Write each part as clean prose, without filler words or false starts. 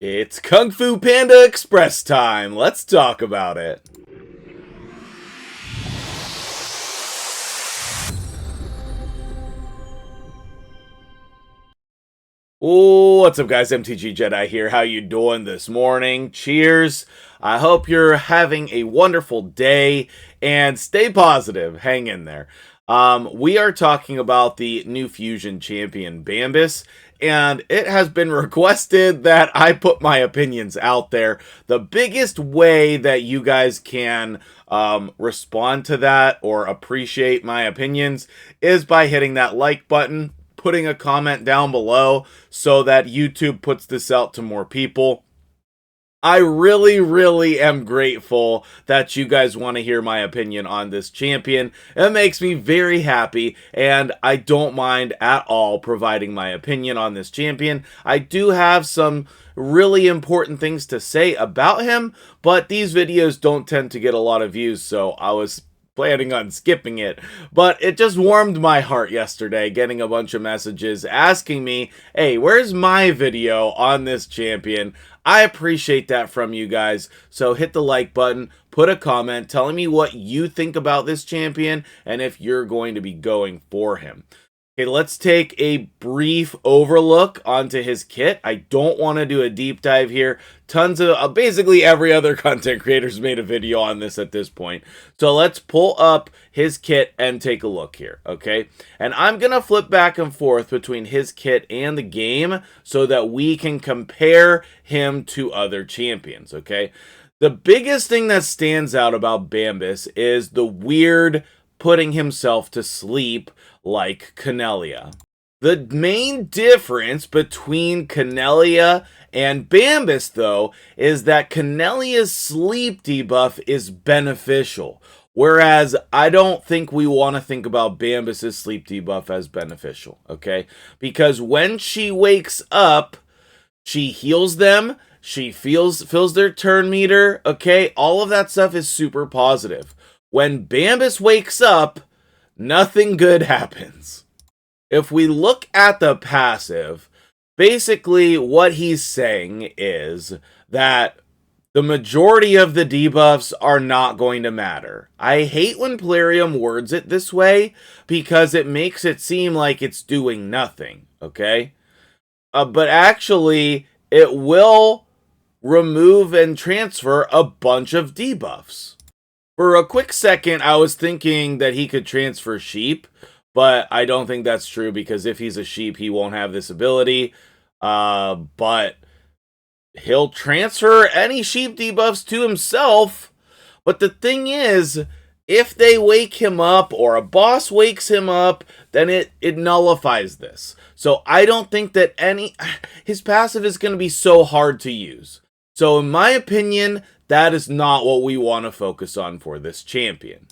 It's Kung Fu Panda Express time. Let's talk about it. What's up, guys? MtgJedi here. How you doing this morning? Cheers. I hope you're having a wonderful day and stay positive. Hang in there. We are talking about the new Fusion champion, Bambus, and it has been requested that I put my opinions out there. The biggest way that you guys can respond to that or appreciate my opinions is by hitting that like button, putting a comment down below so that YouTube puts this out to more people. I really am grateful that you guys want to hear my opinion on this champion. It makes me very happy, and I don't mind at all providing my opinion on this champion. I do have some really important things to say about him, but these videos don't tend to get a lot of views, so I was planning on skipping it, but it just warmed my heart yesterday getting a bunch of messages asking me, hey, where's my video on this champion? I appreciate that from you guys, so hit the like button, put a comment telling me what you think about this champion and if you're going to be going for him. Okay, let's take a brief overlook onto his kit. I don't want to do a deep dive here. Tons of, basically every other content creator's made a video on this at this point. So let's pull up his kit and take a look here, okay? And I'm going to flip back and forth between his kit and the game so that we can compare him to other champions, okay? The biggest thing that stands out about Bambus is the weird putting himself to sleep like Canelia. The main difference between Canelia and Bambus, though, is that Canelia's sleep debuff is beneficial, whereas I don't think we want to think about Bambus's sleep debuff as beneficial, okay? Because when she wakes up, she heals them, she fills their turn meter, okay? All of that stuff is super positive. When Bambus wakes up, nothing good happens. If we look at the passive, basically what he's saying is that the majority of the debuffs are not going to matter. I hate when Plarium words it this way because it makes it seem like it's doing nothing, okay? But actually, it will remove and transfer a bunch of debuffs. For a quick second, I was thinking that he could transfer sheep, but I don't think that's true because if he's a sheep, he won't have this ability. But he'll transfer any sheep debuffs to himself. But the thing is, if they wake him up or a boss wakes him up, then it nullifies this. So I don't think that his passive is going to be so hard to use. So in my opinion, that is not what we want to focus on for this champion.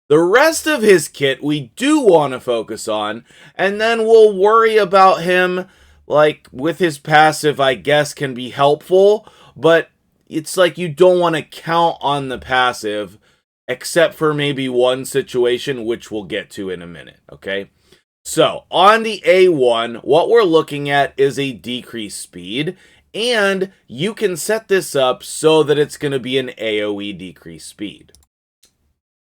The rest of his kit we do want to focus on, and then we'll worry about him, like, with his passive, I guess, can be helpful, but it's like you don't want to count on the passive, except for maybe one situation, which we'll get to in a minute, okay? So, on the A1, what we're looking at is a decreased speed, and you can set this up so that it's going to be an AoE decreased speed.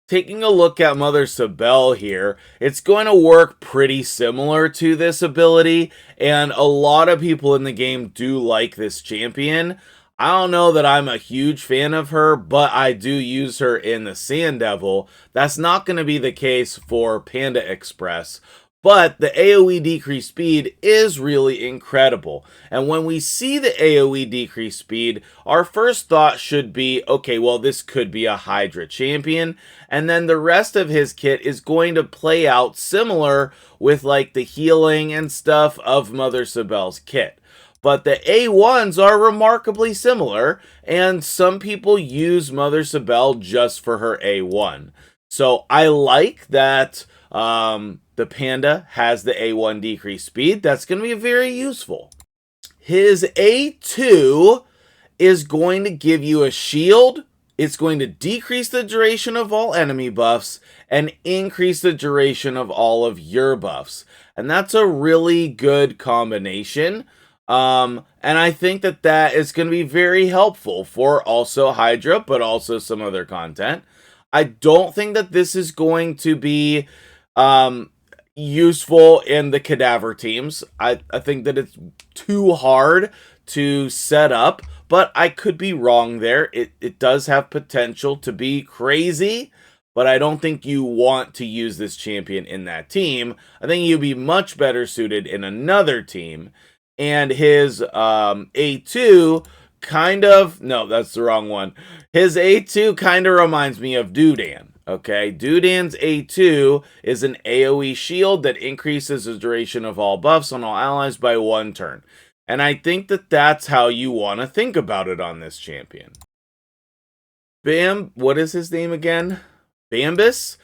Taking a look at Mother Sibel here, it's going to work pretty similar to this ability, and a lot of people in the game do like this champion. I don't know that I'm a huge fan of her, but I do use her in the Sand Devil. That's not going to be the case for Panda Express. But the AoE decreased speed is really incredible. And when we see the AoE decreased speed, our first thought should be, okay, well, this could be a Hydra champion. And then the rest of his kit is going to play out similar with like the healing and stuff of Mother Sibel's kit. But the A1s are remarkably similar, and some people use Mother Sibel just for her A1. So I like that the Panda has the A1 decreased speed. That's going to be very useful. His A2 is going to give you a shield. It's going to decrease the duration of all enemy buffs and increase the duration of all of your buffs. And that's a really good combination. And I think that that is going to be very helpful for also Hydra, but also some other content. I don't think that this is going to be useful in the cadaver teams. I think that it's too hard to set up, but I could be wrong there. It does have potential to be crazy, but I don't think you want to use this champion in that team. I think you'd be much better suited in another team. And his A2 kind of, no, that's the wrong one. His A2 kind of reminds me of Dudan. Okay, Dudan's A2 is an AoE shield that increases the duration of all buffs on all allies by 1 turn. And I think that that's how you want to think about it on this champion. What is his name again? Bambus?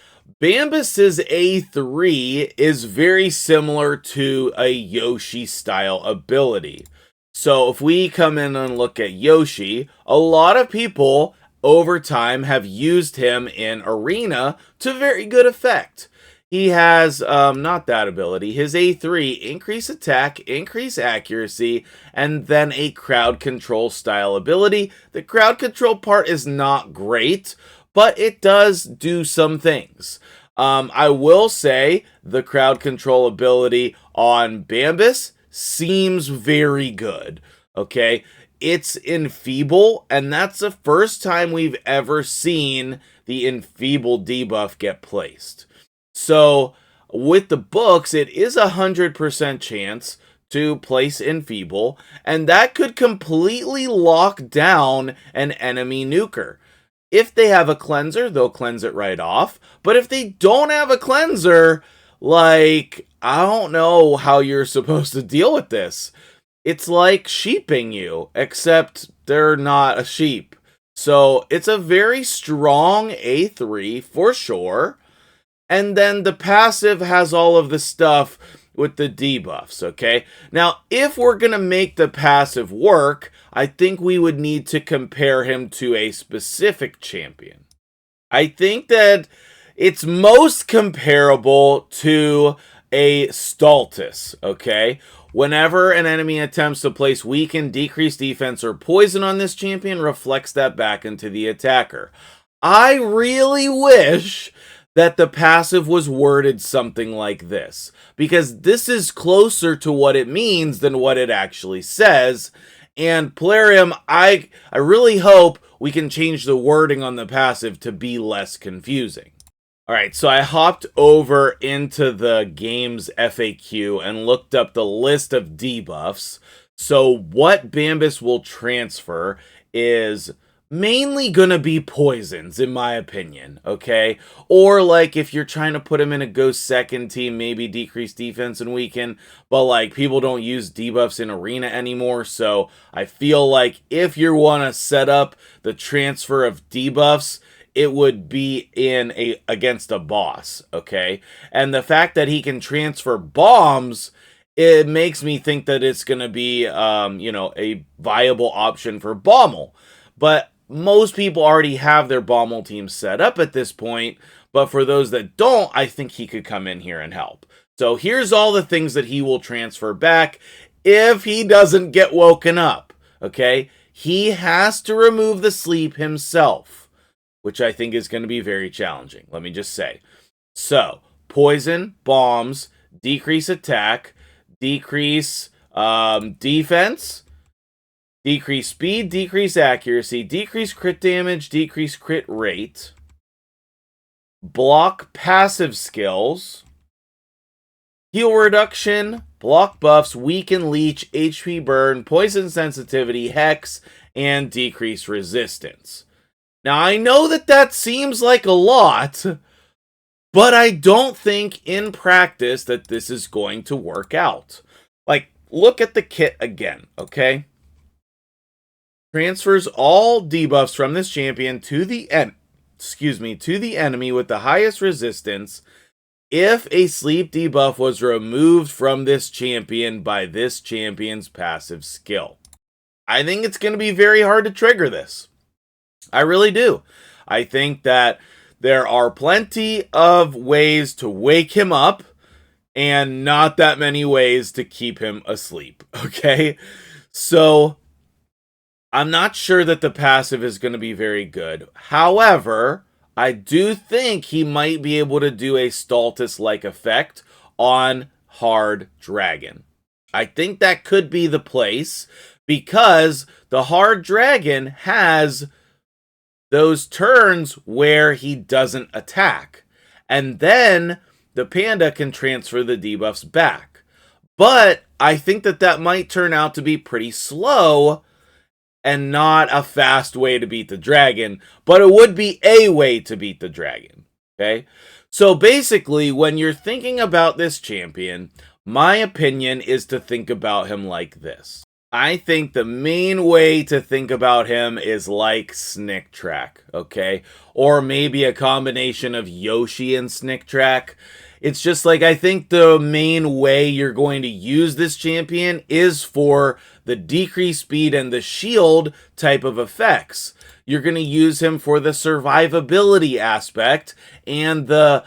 Bambus's A3 is very similar to a Yoshi style ability. So if we come in and look at Yoshi, a lot of people over time have used him in Arena to very good effect. He has, not that ability, his A3, increase attack, increase accuracy, and then a crowd control style ability. The crowd control part is not great, but it does do some things. I will say the crowd control ability on Bambus seems very good, okay? It's Infeeble, and that's the first time we've ever seen the Infeeble debuff get placed. So, with the books, it is 100% chance to place Infeeble, and that could completely lock down an enemy nuker. If they have a cleanser, they'll cleanse it right off. But if they don't have a cleanser, like, I don't know how you're supposed to deal with this. It's like sheeping you, except they're not a sheep. So it's a very strong A3 for sure. And then the passive has all of the stuff with the debuffs, okay? Now, if we're going to make the passive work, I think we would need to compare him to a specific champion. I think that it's most comparable to a Stultus, okay? Whenever an enemy attempts to place weaken, decrease defense, or poison on this champion, reflects that back into the attacker. I really wish that the passive was worded something like this, because this is closer to what it means than what it actually says. And Plarium, I really hope we can change the wording on the passive to be less confusing. Alright, so I hopped over into the game's FAQ and looked up the list of debuffs. So what Bambus will transfer is mainly gonna be poisons, in my opinion, okay? Or, like, if you're trying to put him in a Ghost second team, maybe decrease defense and weaken, but, like, people don't use debuffs in Arena anymore, so I feel like if you want to set up the transfer of debuffs, it would be against a boss, okay? And the fact that he can transfer bombs, it makes me think that it's gonna be, a viable option for Bommel. But most people already have their Bommel team set up at this point, but for those that don't, I think he could come in here and help. So here's all the things that he will transfer back if he doesn't get woken up, okay? He has to remove the sleep himself, which I think is going to be very challenging, let me just say. So, poison, bombs, decrease attack, decrease defense, decrease speed, decrease accuracy, decrease crit damage, decrease crit rate, block passive skills, heal reduction, block buffs, weaken leech, HP burn, poison sensitivity, hex, and decrease resistance. Now, I know that seems like a lot, but I don't think in practice that this is going to work out. Like, look at the kit again, okay? Transfers all debuffs from this champion to the enemy with the highest resistance if a sleep debuff was removed from this champion by this champion's passive skill. I think it's going to be very hard to trigger this. I really do. I think that there are plenty of ways to wake him up, and not that many ways to keep him asleep, okay? So I'm not sure that the passive is going to be very good. However, I do think he might be able to do a Stultus-like effect on Hard Dragon. I think that could be the place, because the Hard Dragon has those turns where he doesn't attack. And then the Panda can transfer the debuffs back. But I think that that might turn out to be pretty slow and not a fast way to beat the dragon, but it would be a way to beat the dragon, okay? So basically, when you're thinking about this champion, my opinion is to think about him like this. I think the main way to think about him is like Snick Track, okay? Or maybe a combination of Yoshi and Snick Track. It's just like, I think the main way you're going to use this champion is for the decreased speed and the shield type of effects. You're going to use him for the survivability aspect and the,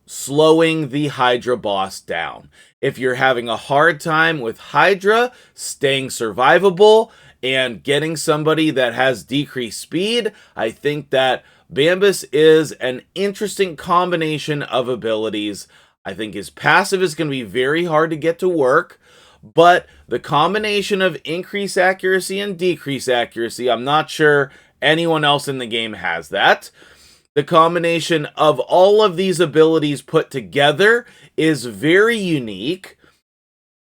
slowing the Hydra boss down. If you're having a hard time with Hydra, staying survivable and getting somebody that has decreased speed, I think that Bambus is an interesting combination of abilities. I think his passive is going to be very hard to get to work, but the combination of increased accuracy and decreased accuracy, I'm not sure anyone else in the game has that. The combination of all of these abilities put together is very unique,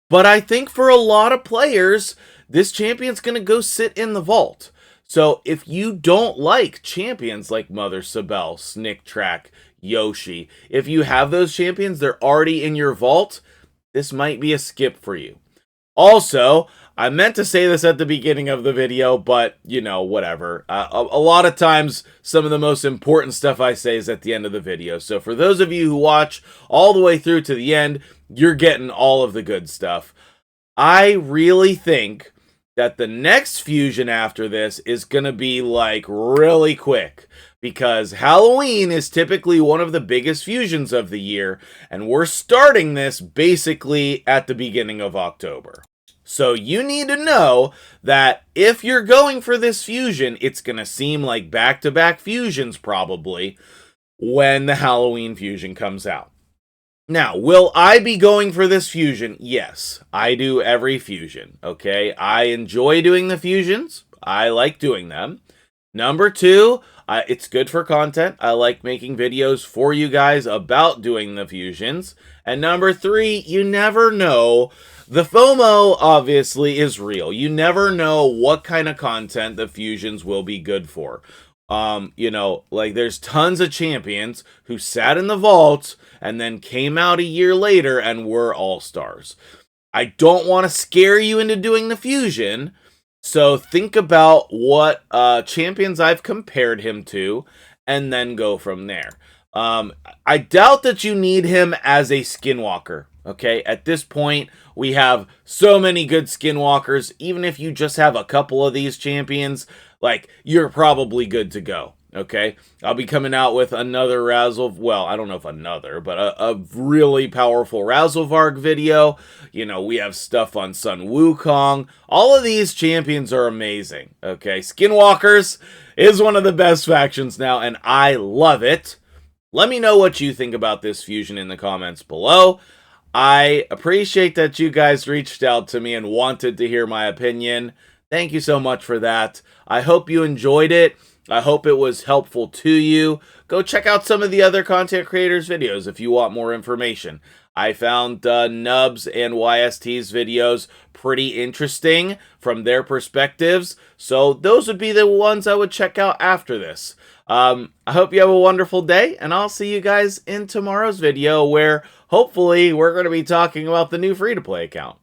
but I think for a lot of players, this champion's going to go sit in the vault. So if you don't like champions like Mother Sabel, Snick Track, Yoshi, if you have those champions, they're already in your vault, this might be a skip for you. Also, I meant to say this at the beginning of the video, but, whatever. A lot of times, some of the most important stuff I say is at the end of the video. So for those of you who watch all the way through to the end, you're getting all of the good stuff. I really think that the next fusion after this is going to be like really quick, because Halloween is typically one of the biggest fusions of the year, and we're starting this basically at the beginning of October. So you need to know that if you're going for this fusion, it's going to seem like back-to-back fusions probably when the Halloween fusion comes out. Now, will I be going for this fusion? Yes, I do every fusion, okay? I enjoy doing the fusions. I like doing them. Number two, it's good for content. I like making videos for you guys about doing the fusions. And number three, you never know. The FOMO obviously is real. You never know what kind of content the fusions will be good for. There's tons of champions who sat in the vault and then came out a year later and were all-stars. I don't want to scare you into doing the fusion, so think about what champions I've compared him to and then go from there. I doubt that you need him as a skinwalker. Okay, at this point, we have so many good skinwalkers. Even if you just have a couple of these champions, you're probably good to go. Okay, I'll be coming out with another well, I don't know if another, but a really powerful Razzlevarg video. We have stuff on Sun Wukong. All of these champions are amazing. Okay, Skinwalkers is one of the best factions now, and I love it. Let me know what you think about this fusion in the comments below. I appreciate that you guys reached out to me and wanted to hear my opinion. Thank you so much for that. I hope you enjoyed it. I hope it was helpful to you. Go check out some of the other content creators' videos if you want more information. I found Nubs and YST's videos pretty interesting from their perspectives, so those would be the ones I would check out after this. I hope you have a wonderful day, and I'll see you guys in tomorrow's video where hopefully we're going to be talking about the new free-to-play account.